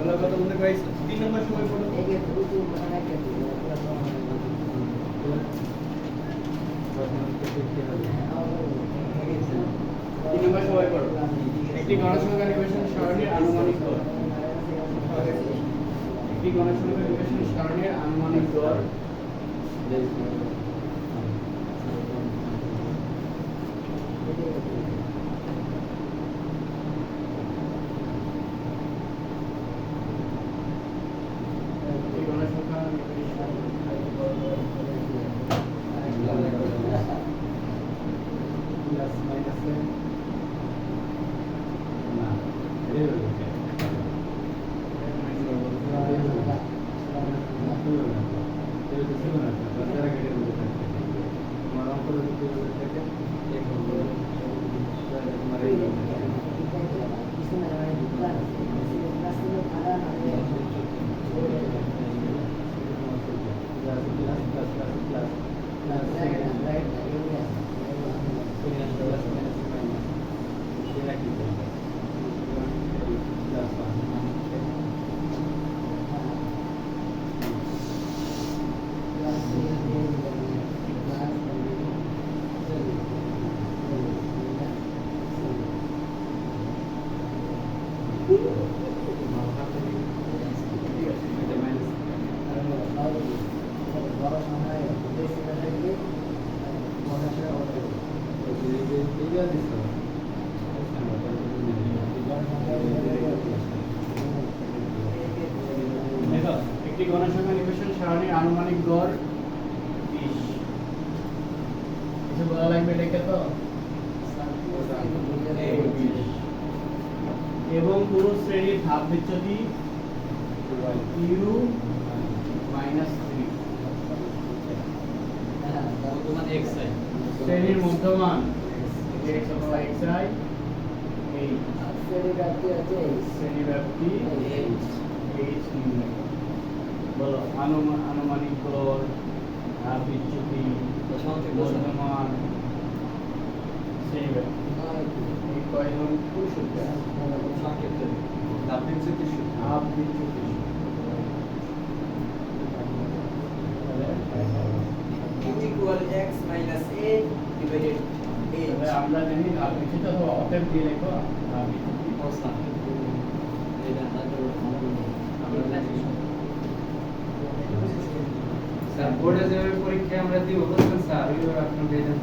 বাংলা কথা বলতে পারিস 3 নম্বর সময় পড়ো এই যে দুটো মানে কি তিন নম্বর সময় পড়ো একটি গণসংখ্যা নিবেশন সারণীর আনুমানিক গড় একটি গণসংখ্যা নিবেশন সারণীর আনুমানিক গড় একটি গণসংখ্যা নিবেশন সারণীর আনুমানিক গড় 20 কিছু বলা লাগবে এটাকে তো এবং পুরো শ্রেণীর ধাপ বিচ্যুতি u -3 শ্রেণীর মধ্যমান x অথবা xi এই শ্রেণী ব্যাপ্তি আছে শ্রেণী ব্যাপ্তি h বলো আনুমানিক গড় ধাপ বিচ্যুতি মধ্যমান শ্রেণী ব্যাপ্তি এই কয়জন সূত্র সংক্ষেপে ধাপ বিচ্যুতি x minus a divided a আমরা জানি ধাপ বিচ্যুতি অথবা অতএব দিয়ে লেখো ধাপ বিচ্যুতি অবস্থা এটা আমরা স্যার বোর্ডে যে পরীক্ষা আমরা দিব বলছেন স্যার এইবার আপনি দিয়ে দেন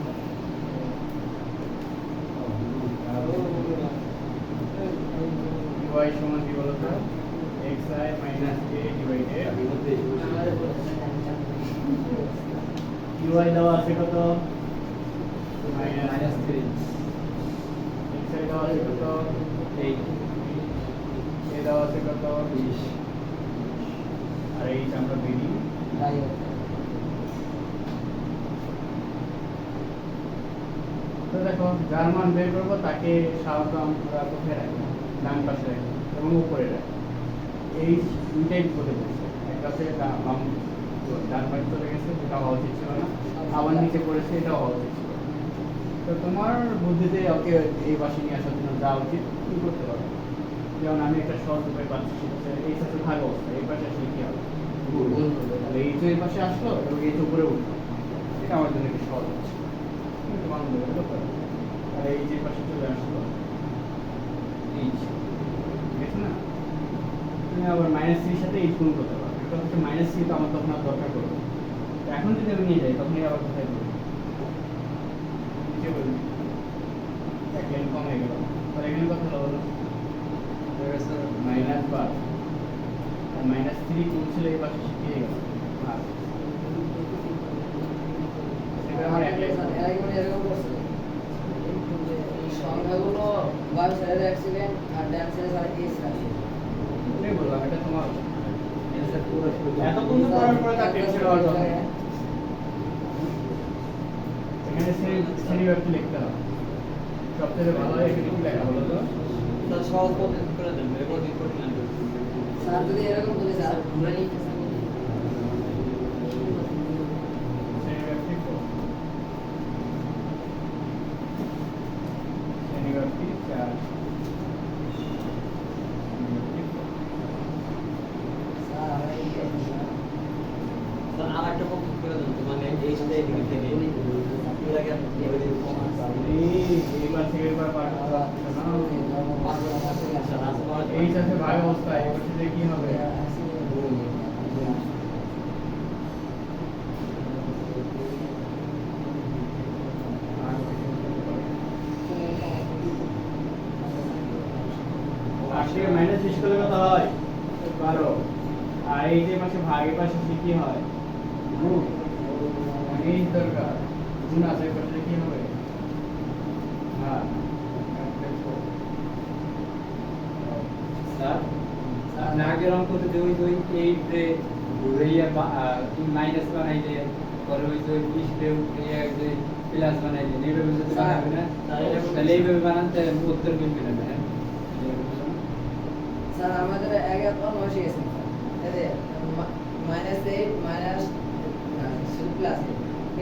y সমান কি বলো তো xi - a ডিভাইডেড ui দেওয়া আছে কত -3 xi দেওয়া আছে কত 8 a দেওয়া আছে কত 20 আর এই আমরা বেরি তো দেখো যার মান বের করবো তাকে সাধারণত আমরা কোথায় রাখবো ডান পাশে রাখবো এবং উপরে রাখবো এই দুইটাই বলে বলছে এক পাশে ডান পাশে চলে গেছে যেটা হওয়া উচিত ছিল না আবার নিচে পড়েছে এটা হওয়া উচিত ছিল তো তোমার বুদ্ধিতে ওকে এই পাশে নিয়ে আসার জন্য যা উচিত কি করতে পারো যেমন আমি একটা সহজ উপায় পাচ্ছি সেটা হচ্ছে এই সাথে ভাগ অবস্থা এই পাশে আসলে কি হবে তাহলে এই তো এই পাশে আসলো এবং এই তো উপরে উঠলো এটা আমার জন্য একটু সহজ হচ্ছে আর এই যে পাশে চলে আসলো ঠিক না তুমি আবার -3 সাথে এই গুণ করতে পারো এটা হচ্ছে -3 তো আমার তখন আর দরকার পড়বে এখন যদি আমি নিয়ে যাই তখন আবার কোথায় করবো নিচে বলবি এক লাইন কম হয়ে গেল আর এখানে কত হলো -5 আর -3 গুণ ছিল এই পাশে শিখিয়ে গেল এটা আমার এক লাইন এরকম করছে সংখ্যাগুলো বাম সাইডে রাখছিলেন আর ডান সাইডে আর এস রাখছিলেন আমি বললাম এটা তোমার অ্যানসার পুরো এত বন্ধ করার পরে তার টেনশন হওয়ার দরকার এখানে শ্রেণী ব্যাপ্তি লিখতে হবে সবথেকে ভালো হয় এখানে কি লেখা হলো তো স্যার সহজ পদ্ধতি করে দেন রেকর্ড রিপোর্টিং লাগবে স্যার যদি এরকম বলি স্যার আমরা নিয়ে এইবার থেকে এবার পার এই সাথে ভাগ অবস্থায় এবার থেকে কি হবে আশি মাইনাস 20 করলে কত হয় 12 আর এই যে পাশে ভাগের পাশে কি হয় গুণ এই দরকার গুণ আছে পাশে কি হবে হ্যাঁ স্যার আপনি আগের অঙ্কতে যে ওই 8 রে ঘুরাইয়া মাইনাস বানাইলে পরে ওই 20 রে যে প্লাস বানাইলে এইভাবে যদি বানাবে না তাহলে এইভাবে বানাতে উত্তর মিলবে না হ্যাঁ স্যার আমাদের আগে অন বসে গেছে এই -8 মাইনাস প্লাস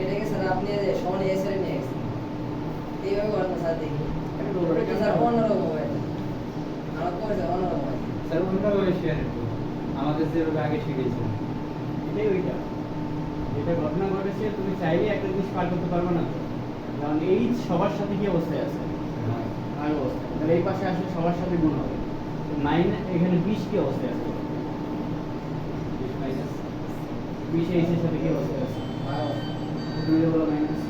এটাকে স্যার আপনি যে সমান এস এর নিয়ে গেছেন এইভাবে করেন না স্যার দেখি স্যার অন্যরকম হয় আমার কোর্স অন্যরকম হয় স্যার অন্যভাবে শেয়ার আমাদের যেভাবে আগে শিখেছি এটাই ওইটা যেটা ঘটনা ঘটেছে তুমি চাইলে একটা জিনিস পার করতে পারবে না তো। কারণ এই সবার সাথে কি অবস্থায় আছে ভাগ অবস্থায় তাহলে এই পাশে আসলে সবার সাথে গুণ হবে নাইন এখানে 20 কি অবস্থায় আছে মাইনাস 20 এইচের সাথে কি অবস্থায় আছে তুমি যে বলো মাইনাস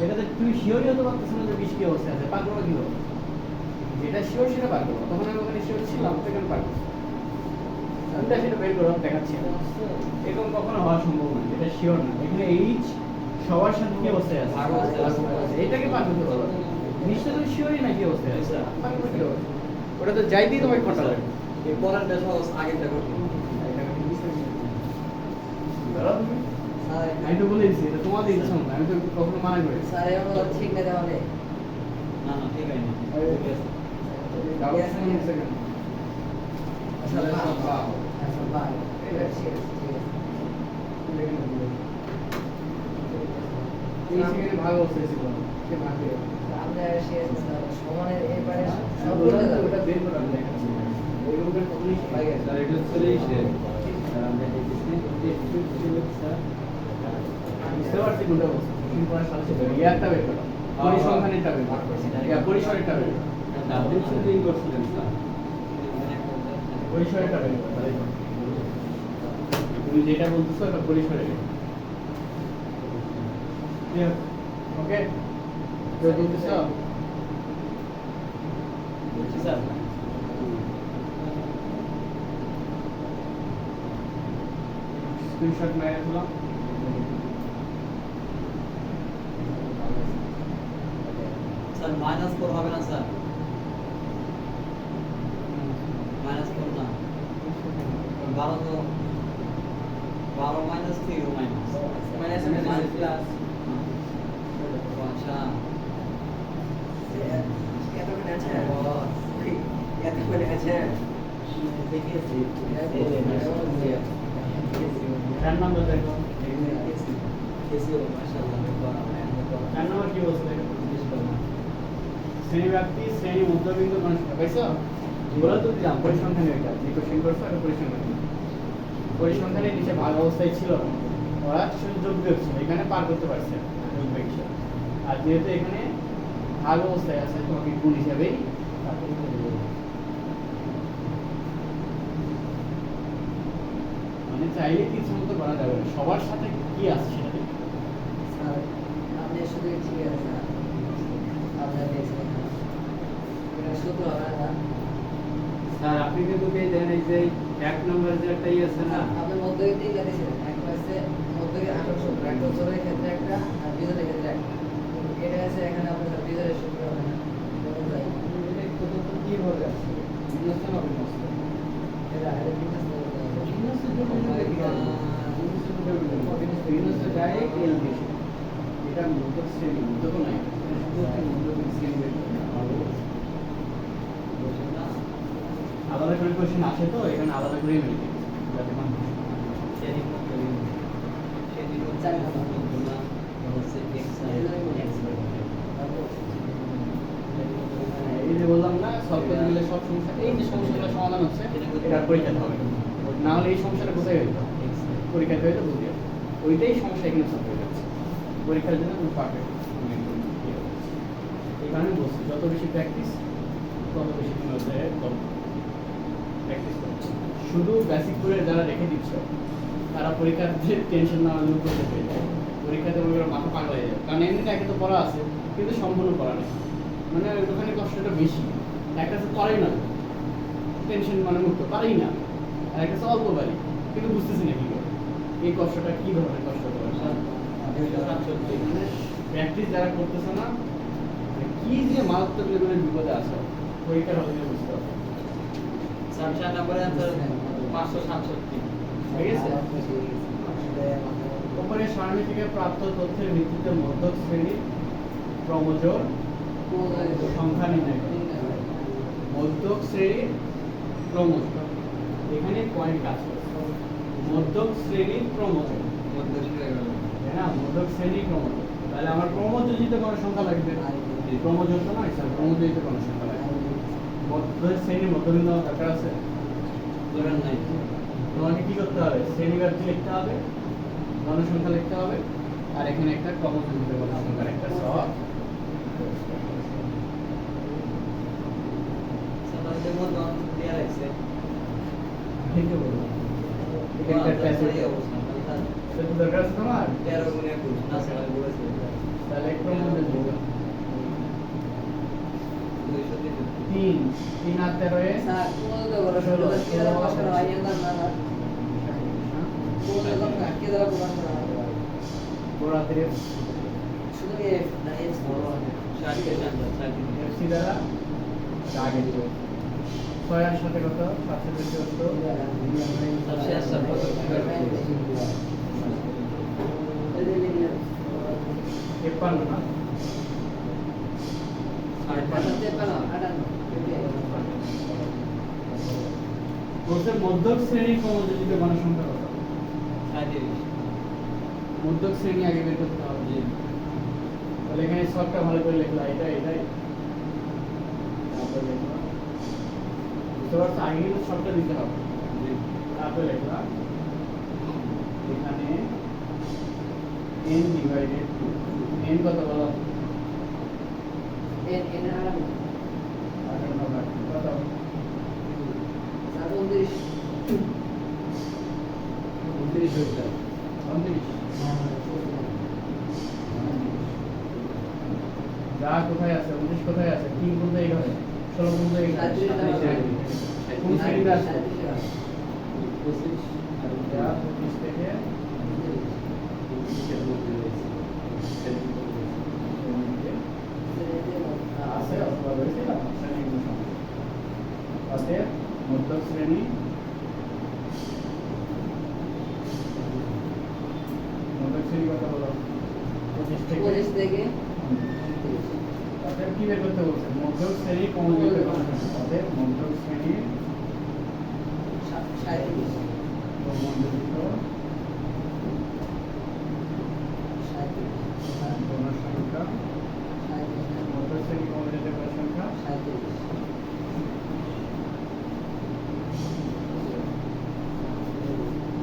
এটাতে তুমি শিওরই হতে পারতেছ না যে 20 কি অবস্থায় আছে পার করবো কি হবে? যেটা শিওর সেটা পার করবো তখন আমি ওখানে শিওর ছিলাম সেখানে পার করবো আমি সেটা বের করো দেখাচ্ছি এরকম কখনো হওয়া সম্ভব না এটা শিওর না এখানে এইচ সবার সাথে কি অবস্থায় আছে ভাগ অবস্থায় আছে। এটাকে পার করতে পারবো নিশ্চয় তুমি শিওরই না কি অবস্থায় আছে পার করবো কি হবে? ওটা তো যাইতেই তোমাকে কটা লাগে এই পরের দেশা আগেরটা করতে ধরো তুমি স্যার আমি তো বলে দিচ্ছি এটা তোমাদের ইচ্ছা না আমি তো কখনো মানা করি স্যার এমন ঠিক না তাহলে না না ঠিক আছে ডাবল সেকেন্ড আচ্ছা বাহ আচ্ছা বাহ ঠিক আছে এই সেকেন্ডে ভাগ অবস্থায় ছিল সে ভাগে আমরা শেষ সমানের এবারে সব ওটা বের করে আমি দেখাচ্ছি ওই রকমের কখনই ভাগে স্যার এটা চলে এসে স্যার আমরা দেখতেছি একটু ছিল স্যার বুঝতে পারছি কোনটা বলছি তুমি পড়ার সাথে ছিল ইয়ারটা বের করো পরিসংখ্যানেরটা বের করো ইয়া পরিসরেরটা বের করো ডাবল শুটিং করছিলেন স্যার পরিসরেরটা বের করো তাহলে তুমি যেটা বলতেছো এটা পরিসরে ওকে তো বলতেছো বলছি স্যার স্ক্রিনশট মেরে দিলাম স্যার মাইনাস 4 হবে না স্যার মাইনাস 4 না 12 তো 12 মাইনাস 3 মাইনাস মাইনাস প্লাস আচ্ছা এত করে আছে এত করে আছে দেখেছি চার নম্বর দেখো কেসিও মাশাআল্লাহ চার নম্বর কি বলছে শ্রেণী ব্যাপ্তি শ্রেণী মধ্যবিন্দু গণনা পাইছো বলে তো দিলাম পরিসংখ্যানের এটা যে কোশ্চেন করছো এটা পরিসংখ্যান পরিসংখ্যানের নিচে ভাগ অবস্থায় ছিল ওরা শুধু যোগ বিয়োগ ছিল এখানে পার করতে পারছে যোগ বিয়োগ ছিল আর যেহেতু এখানে ভাগ অবস্থায় আছে তোমাকে গুণ হিসাবেই তারপরে করে দেবো। মানে চাইলে কিছু মতো করা যাবে না। সবার সাথে কি আছে সেটা দেখতে হবে। স্যার আপনি শুধু ঠিক আছে স্যার আপনার দেখছেন এটা শুধু হবে না স্যার আপনি কিন্তু পেয়ে দেন এই যে 1 নম্বর যে একটা ই আছে না আপনি মধ্যবিত্ত দিয়েছেন একটা আছে মধ্যবিত্ত 18 একটা জোরের ক্ষেত্রে একটা আর বিজয়ের ক্ষেত্রে একটা এটা আছে এখানে আপনার বিজয়ের সূত্র হবে না এটা কত কি হবে আছে বিন্যাস হবে না এটা এটা বিজনেস বিন্যাস বিন্যাস ডাইরেক্ট এল বেশি এটা মূলত শ্রেণী মূলত তো নাই শুধু একটা মূলত শ্রেণী বের করতে হবে। আলাদা করে কোশ্চেন আসে তো এখানে আলাদা করে মেরে দিই যাতে মানুষ সেদিন সেদিন চার নম্বর না হচ্ছে এক্স এই যে বললাম না সলভ করতে গেলে সব সমস্যা এই যে সমস্যাগুলো সমাধান হচ্ছে এটা পরীক্ষাতে হবে না হলে এই সমস্যাটা কোথায় হইতো পরীক্ষাতে হইতো বুঝতে ওইটাই সমস্যা এখানে সলভ হয়ে যাচ্ছে পরীক্ষার জন্য তুমি পারফেক্ট। এই কারণে বলছি যত বেশি প্র্যাকটিস তত বেশি তুমি ওদের প্র্যাকটিস করছো। শুধু বেসিক করে যারা রেখে দিচ্ছ তারা পরীক্ষার যে টেনশন না হলে করতে পেরে যায়, পরীক্ষাতে মনে করো মাথা পাগলা হয়ে যায়, কারণ এমনিতে একে তো পড়া আছে কিন্তু সম্পূর্ণ পড়া নেই, মানে ওখানে কষ্টটা বেশি। একটা তো পারেই না, টেনশন মানে মুক্ত পারেই না, আর একটা অল্প পারি কিন্তু বুঝতেছি না কি করে এই কষ্টটা কি ধরনের কষ্ট করে। মানে প্র্যাকটিস যারা করতেছে না, মানে কি যে মারাত্মক লেভেলের বিপদে আসো পরীক্ষার হলে বুঝতে হবে। 4 নম্বরের অ্যানসার 567 ঠিক আছে? উপরে সারণী থেকে প্রাপ্ত তথ্যের ভিত্তিতে মধ্যক শ্রেণীর ক্রমজোর সংখ্যা নির্ণয় করে। মধ্যক শ্রেণীর ক্রমজোর, এখানে পয়েন্ট কাজ করছে। মধ্যক শ্রেণীর ক্রমজোর, তাই না? মধ্যক শ্রেণীর ক্রমজোর, তাহলে আমার ক্রমযোজিত কোনো সংখ্যা লাগবে, ক্রমজোর তো নয় স্যার, ক্রমযোজিত কোনো সংখ্যা লাগবে। মধ্য শ্রেণীর মধ্যবিন্দু দরকার আছে, দরকার নাই। তোমাকে কি করতে হবে? শ্রেণীব্যাপ্তি লিখতে হবে, গণসংখ্যা লিখতে হবে, আর এখানে একটা ক্রমযোজিত গণসংখ্যার একটা সহগ। সাধারণত মধ্যে দেয়া আছে লিখতে বলবো এখানকার প্যাসেজ অবস্থা এটা তো দরকার আছে তোমার, 13 গুণে 21 না স্যার বলেছে তাহলে ক্রমযোজিত 3 3 আর 13 এ স্যার কোন তো বড় ষোলো কি দ্বারা প্রকাশ করা হয় না না কোন দ্বারা কি দ্বারা প্রকাশ করা হয় বড়াতে শুধু এফ না এফ বড় হবে 60 এর আনসার 60 এফসি দ্বারা আগে দিব 6 আর 7 কত 774 53 না বলছে মধ্যক শ্রেণীর ক্রমযোজিত গণসংখ্যা কত? 37 মধ্যক শ্রেণী আগে বের করতে হবে। জি তাহলে এখানে সবটা ভালো করে লিখলা, এটাই তারপর লিখলা, বুঝতে পারছো? আগে কিন্তু সবটা দিতে হবে, জি তারপর লিখলা এখানে n ডিভাইডেড টু n কত বলো? এন এন আর 58 কত? 29 29 হয়েছে 29 যা কোথায় আছে 29 কোথায় আছে? 3 কোথায় এই ঘরে, 16 কোথায় এই ঘরে, 37 কোন শ্রেণীতে আছে? 25 আর যা 25 থেকে আছে অথবা রয়েছে না শ্রেণীগুলো সম্পর্কে। অতএব মধ্যক শ্রেণী কত হলো? 25 থেকে 25 থেকে 29। অতএব কি বের করতে বলছে? মধ্যক শ্রেণী ক্রমযোজিত গণসংখ্যা। অতএব মধ্যক শ্রেণীর 37 ক্রমযোজিত গণসংখ্যা, মধ্যক শ্রেণী ক্রমযোজিত গণসংখ্যা।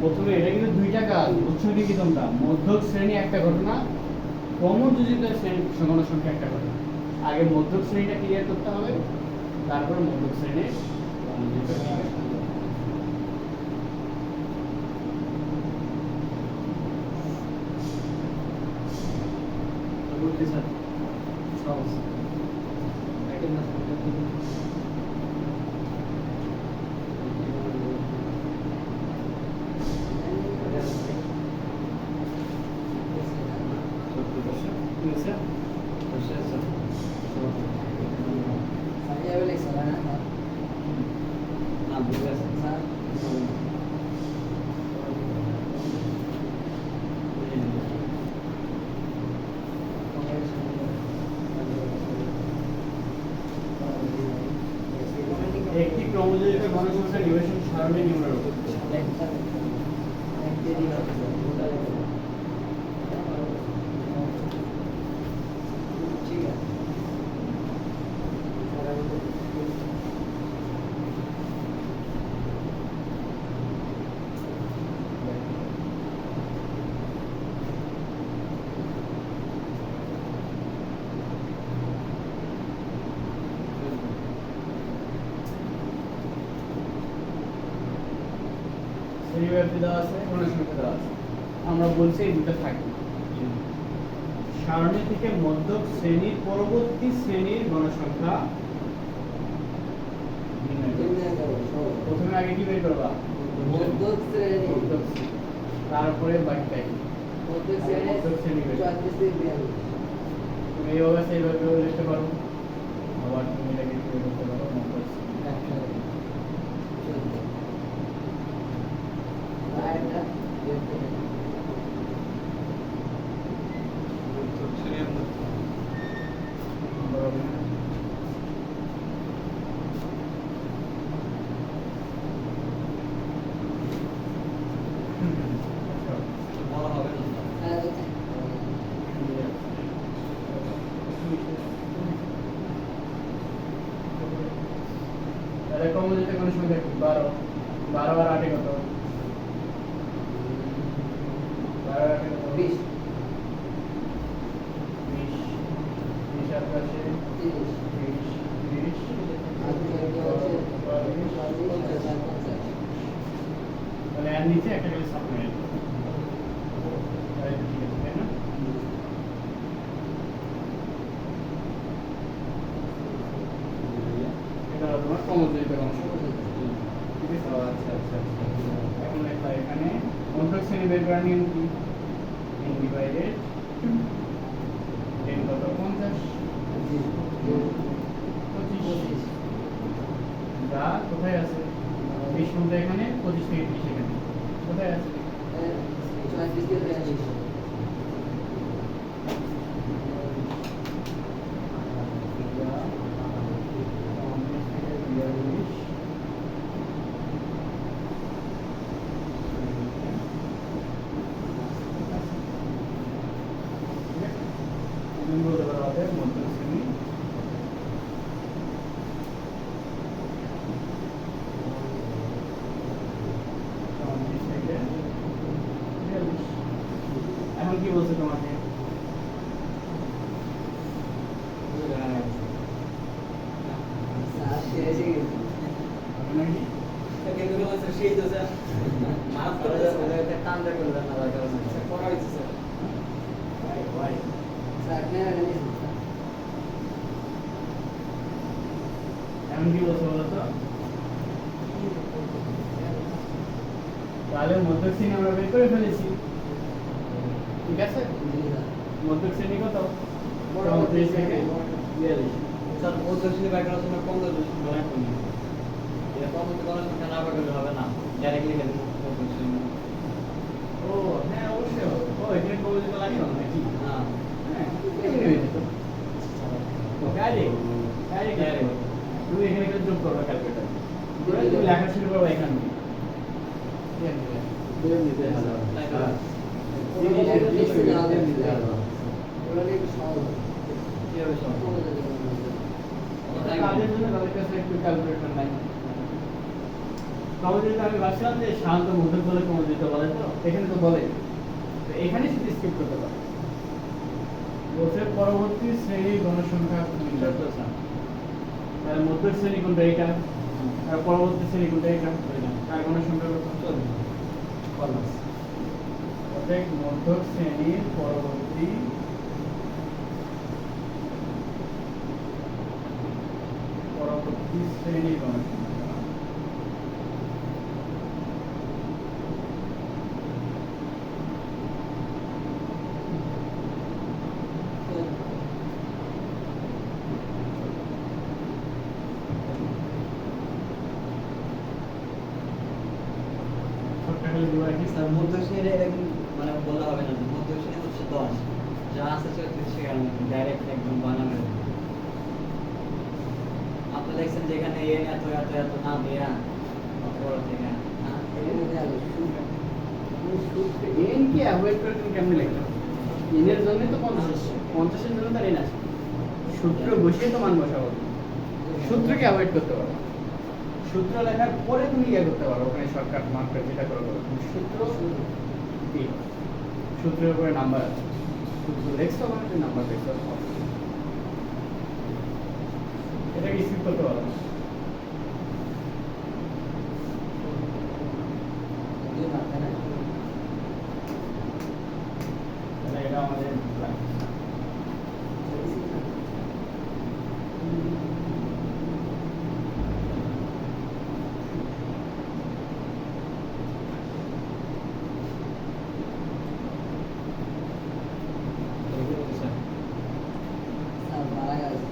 প্রথমে এটা কিন্তু দুইটা কাজ, বুঝছো কি তোমরা? মধ্যক শ্রেণী একটা ঘটনা, ক্রমযোজিত শ্রেণী গণসংখ্যা একটা ঘটনা। আগে মধ্যক শ্রেণীটা ক্লিয়ার করতে হবে, তারপর মধ্যক শ্রেণীর ক্রমযোজিত গণসংখ্যা। বুঝতে স্যার সহজ একদম না না বুঝতে স্যার একটি ক্রমযোজিত গণসংখ্যা নিবেশন সারণী নিম্নরূপ। ঠিক আছে শ্রেণীব্যাপ্তি দেওয়া আছে, গণসংখ্যা দেওয়া আছে। আমরা বলছি এই দুটো থাকে। সারণী থেকে মধ্যক শ্রেণীর পরবর্তী শ্রেণীর গণসংখ্যা নির্ণয় করো। নির্ণয় করো, সহজ। প্রথমে আগে কি বের করবা? মধ্যক শ্রেণী। মধ্যক শ্রেণী। তারপরে বাকিটা কি? মধ্যক শ্রেণী মধ্যক শ্রেণী বের করো। 34 থেকে 42। তুমি এইভাবে সেইভাবেও লিখতে পারো, আবার তুমি এটাকে কি করতে পারো? মধ্যক শ্রেণী। 114 আরেকটা বের করে নাও। বরাবর। বলা হবে না হ্যাঁ, তো তাহলে কমোডিতে কোন সংখ্যা কি? 12 12 আর 8 কত? 12 আর 8 কত? 20 20 20 আর 10 30 30 আর 14 হচ্ছে 40 50 আর 50। তাহলে এর নিচে একটা করে সাবমিট তাহলে ঠিক আছে, তাই না? এটা হলো তোমার কমোডিতে কোন সংখ্যা। ঠিক আছে? আচ্ছা আচ্ছা আচ্ছা। এখন লেখা এখানে মধ্যক শ্রেণী বের করার নিয়ম কি? 3 ডিভাইডেড 10 কত? 50 25 যা কোথায় আছে? 20 কোনটা এখানে, 25 থেকে 30 এখানে কোথায় আছে? 34 থেকে 42। বলতে পারো আমাদের মধ্যক শ্রেণী এখন কি বলছে তোমাকে? স্যার শেষে গেছে। এখন নাকি কিন্তু কোনো স্যার সেই তো স্যার মাফ করে ওদেরকে টানতে করবেন না দরকার নেই। স্যার পড়া হয়েছে স্যার ভাই স্যার ক্যামেরা নিয়েছেন স্যার। এখন কি বলছে বলো তো? তাহলে মধ্যক শ্রেণী আমরা বের করে ফেলেছি, ঠিক আছে? জি স্যার। মধ্যক শ্রেণী কত? পরবর্তী 34 থেকে শ্রেণী। 42 স্যার মধ্যশ্রেণী বাই করার সময় 15 দশমিক এক করি এটা পরবর্তী কোনো সংখ্যা না বাড়লে হবে না ডাইরেক্টলি লিখে দেবো মধ্যশ্রেণী ও হ্যাঁ অবশ্যই হবে। ও এখানে কমোডিতে লাগে না নাকি? হ্যাঁ হ্যাঁ এখানে হয়ে যেত। ডাইরেক্ট ডাইরেক্ট তুমি এখানে একটা যোগ করবে ক্যালকুলেটর করে তুমি লেখা শুরু করবে এখান থেকে। তাই তো? ওগুলো একটু লিখতে দেওয়া যাবে স্যার। ওগুলো একটু সহজ হবে। কিভাবে সব কমোডিতে যেমন বলছে। কাজের জন্য তাদের কাছে একটু ক্যালকুলেটর নাই। কমোডিতে আমি ভাবছিলাম যে শান্ত মধ্যক বলে কমোডিতে বলে, তো এখানে তো বলে, তো এখানে শুধু স্কিপ করতে পারে। বলছে পরবর্তী শ্রেণীর গণসংখ্যা নির্ণয় করতে। তাহলে মধ্যক শ্রেণী কোনটা? এটা। আর পরবর্তী শ্রেণী কোনটা? এটা। আর গণসংখ্যা কত? 40। অর্থাৎ মধ্যক শ্রেণীর পরবর্তী শ্রেণীর গণসংখ্যা। সবটা খালি দিবা কি? স্যার মধ্যশ্রেণীর এরকম মানে বলা হবে না যে মধ্যশ্রেণী হচ্ছে 10 যা আছে সেখানে ডাইরেক্ট একদম বানানো হবে। আপনি দেখছেন যেখানে এন এত এত এত না দেয়া বড় থেকে হ্যাঁ এন কি অ্যাভয়েড করে তুমি কেমনে লিখলে? এনের জন্য তো 50 এর জন্য তার এন আছে। সূত্র বসিয়ে তো মান বসাবো। সূত্রকে অ্যাভয়েড করতে পারো। সূত্র লেখার পরে তুমি ইয়ে করতে পারো, ওখানে শর্টকাট মার্ক যেটা করে করো। সূত্র কি? সূত্রের উপরে নাম্বার আছে। সূত্র লেখছো মানে নাম্বার লেখছো। এটা কি স্কিপ করতে পারো? না তাই না? তাহলে এটা আমাদের স্যার মারা গেছে।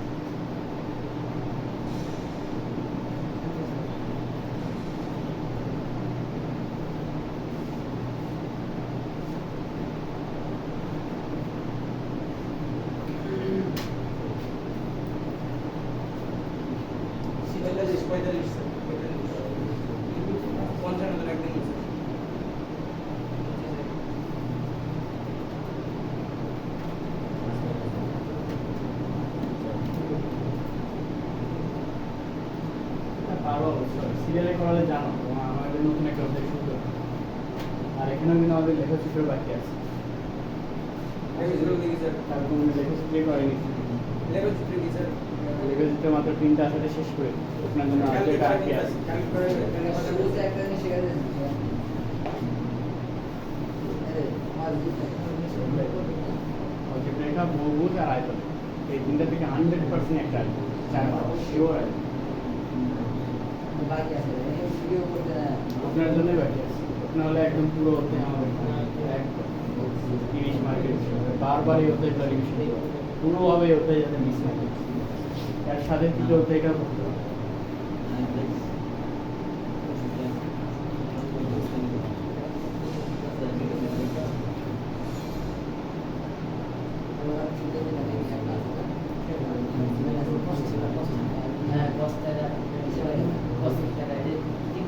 পারো সিরিয়ালে করালে জানো আমাদের নতুন একটা অধ্যায় শুরু করতে। আর এখানেও কিন্তু আমাদের লেখচিত্র বাকি আছে, তার কোনো লেখচিত্র করেনি। লেখচিত্র মাত্র 3টা আসলে শেষ করে আপনার জন্য আর যেটা বাকি আছে। শুরুতে একটা জিনিস শেখাতে দিচ্ছি। আরে আমার অলজেব্রা, বহুভুজ আর আয়তন, এই 3টা থেকে 100% একটা আসবে, 4 পাবো শিওর আসবে। বাকি আছে ভিডিও করতে না। আপনার জন্যই বাকি আছে, আপনার হলে একদম পুরো অধ্যায় আমাদের একদম 30 মার্কের বিষয় হবে। বারবার এই অধ্যায়টা রিভিশন করতে হবে, কোনোভাবে এই অধ্যায় যাতে মিস না হয়। এর সাথে তৃতীয় অধ্যায়টা করতে হবে। হ্যাঁ 10 টাকা হিসেবে 10 টাকা এই তিন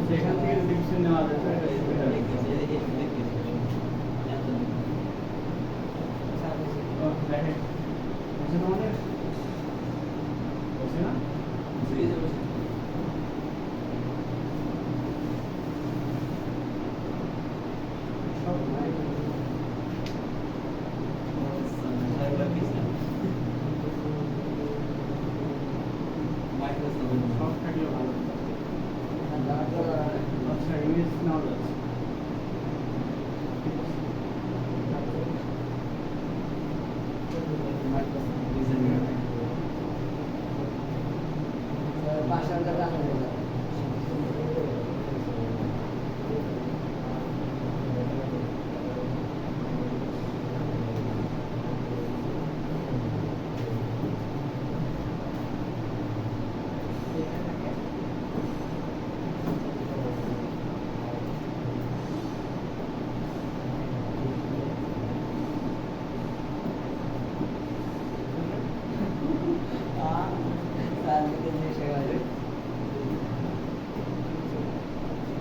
সেখান থেকে যদি কিছু নেওয়া যায় তো এটা সুবিধা হবে। দেখেন বুঝছে না মানে বুঝছে না সব নাই। সব থাকলে ভালো হতো। আচ্ছা ইংলিশ নাও যাচ্ছে। পাঁচশো টাকা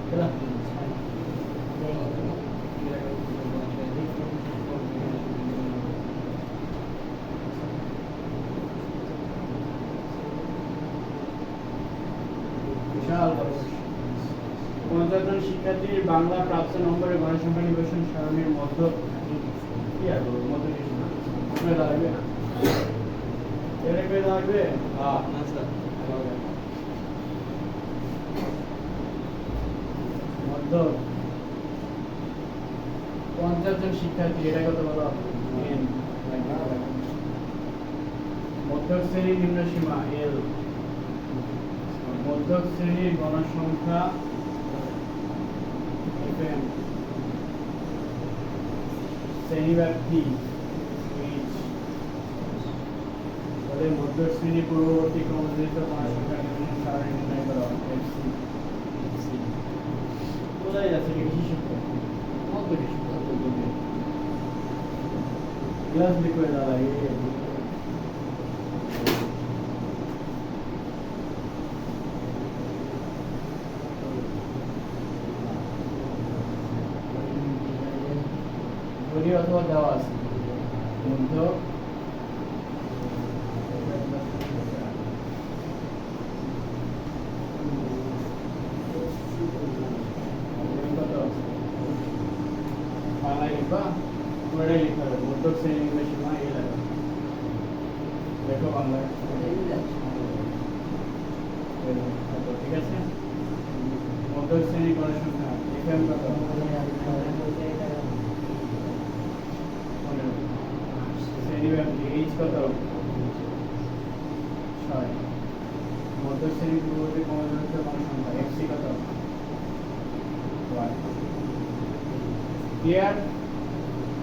Kira. বিশাল বড়। 50 জন শিক্ষার্থীর বাংলা প্রাপ্ত নম্বরে গণসংখ্যা নিবেশন সারণীর মধ্য কি আর বলবো, মধ্য করে দাঁড়াবে এটা করে দাঁড়াবে মধ্য 50 জন শিক্ষার্থী, এটা কত বলো? মধ্যক শ্রেণীর নিম্ন সীমা এল, মধ্যক শ্রেণীর গণসংখ্যা FM, শ্রেণীব্যাপ্তি H, তাহলে মধ্যক শ্রেণী পূর্ববর্তী ক্রমযুক্ত গণসংখ্যা নির্ণয় সারণী নির্ণয় করা FC। বোঝাই যাচ্ছে কি কৃষি শিক্ষা মধ্য কৃষি ক্লাস লিখে দাঁড়ায় ঘড়ি অথবা দেওয়া আছে মধ্য দেখো বাংলায় এই বুঝলেন? ঠিক আছে মধ্য শ্রেণী গড়ের সংখ্যা এফএম কত 15 শ্রেণী ব্যাপ্তি এইচ কত 6 মধ্য শ্রেণী পূর্ববর্তী ক্রমযুক্ত কোন সংখ্যা এফসি কত 1 ক্লিয়ার